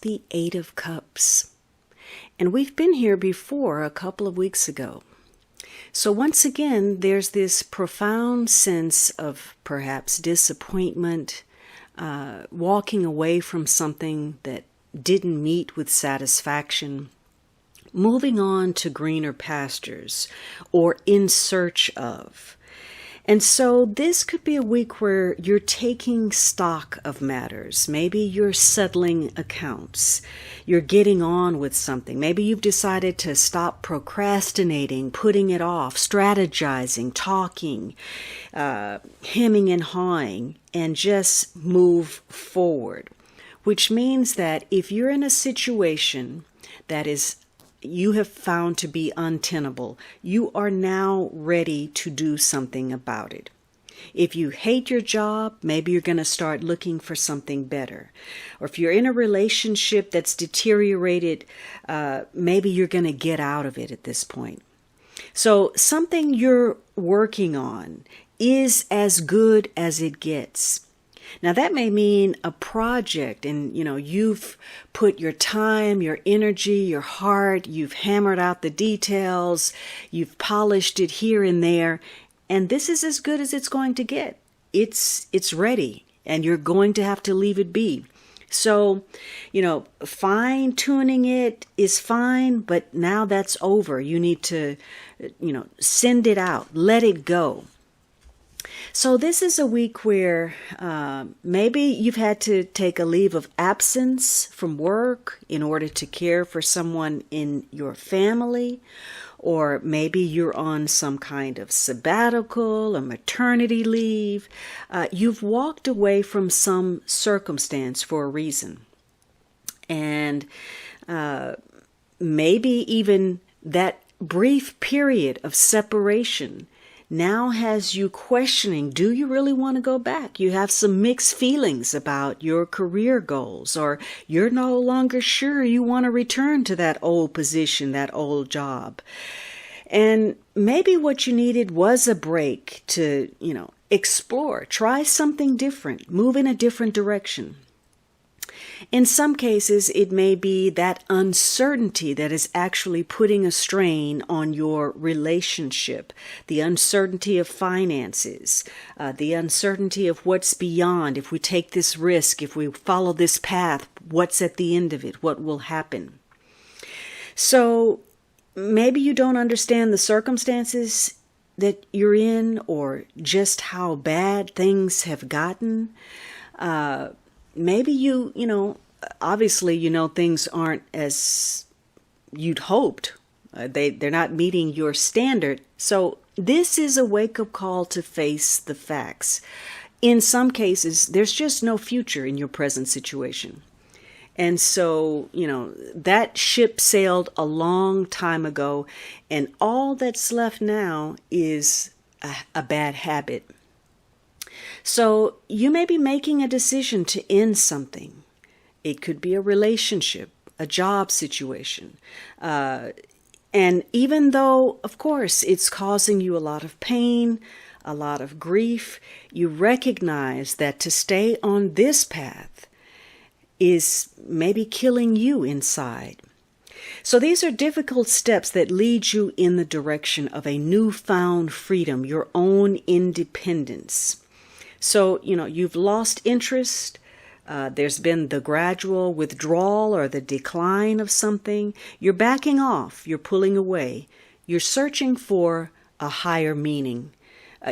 the Eight of Cups. And we've been here before a couple of weeks ago. So once again, there's this profound sense of perhaps disappointment, walking away from something that didn't meet with satisfaction, moving on to greener pastures, or in search of. And so this could be a week where you're taking stock of matters. Maybe you're settling accounts. You're getting on with something. Maybe you've decided to stop procrastinating, putting it off, strategizing, talking, hemming and hawing, and just move forward. Which means that if you're in a situation that you have found to be untenable, you are now ready to do something about it. If you hate your job, maybe you're going to start looking for something better. Or if you're in a relationship that's deteriorated, maybe you're going to get out of it at this point. So something you're working on is as good as it gets. Now that may mean a project, and you've put your time, your energy, your heart, you've hammered out the details, you've polished it here and there, and this is as good as it's going to get. It's ready, and you're going to have to leave it be. So, fine tuning it is fine, but now that's over. You need to, send it out, let it go. So this is a week where maybe you've had to take a leave of absence from work in order to care for someone in your family, or maybe you're on some kind of sabbatical or maternity leave. You've walked away from some circumstance for a reason. And maybe even that brief period of separation now has you questioning, do you really want to go back? You have some mixed feelings about your career goals, or you're no longer sure you want to return to that old position, that old job. And maybe what you needed was a break to, explore, try something different, move in a different direction. In some cases, it may be that uncertainty that is actually putting a strain on your relationship, the uncertainty of finances, the uncertainty of what's beyond. If we take this risk, if we follow this path, what's at the end of it? What will happen? So maybe you don't understand the circumstances that you're in, or just how bad things have gotten. Maybe obviously, things aren't as you'd hoped. They're not meeting your standard. So this is a wake-up call to face the facts. In some cases, there's just no future in your present situation. And so, that ship sailed a long time ago, and all that's left now is a bad habit. So you may be making a decision to end something. It could be a relationship, a job situation. And even though, of course, it's causing you a lot of pain, a lot of grief, you recognize that to stay on this path is maybe killing you inside. So these are difficult steps that lead you in the direction of a newfound freedom, your own independence. So, you've lost interest. There's been the gradual withdrawal or the decline of something. You're backing off. You're pulling away. You're searching for a higher meaning.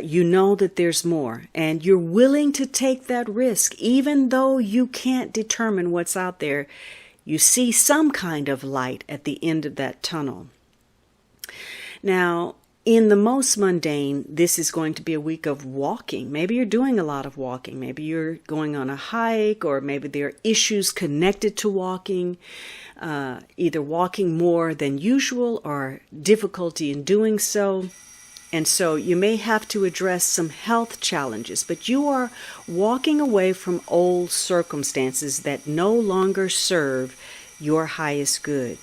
You know that there's more, and you're willing to take that risk, even though you can't determine what's out there. You see some kind of light at the end of that tunnel. Now, in the most mundane, this is going to be a week of walking. Maybe you're doing a lot of walking. Maybe you're going on a hike, or maybe there are issues connected to walking, either walking more than usual or difficulty in doing so. And so you may have to address some health challenges, but you are walking away from old circumstances that no longer serve your highest good.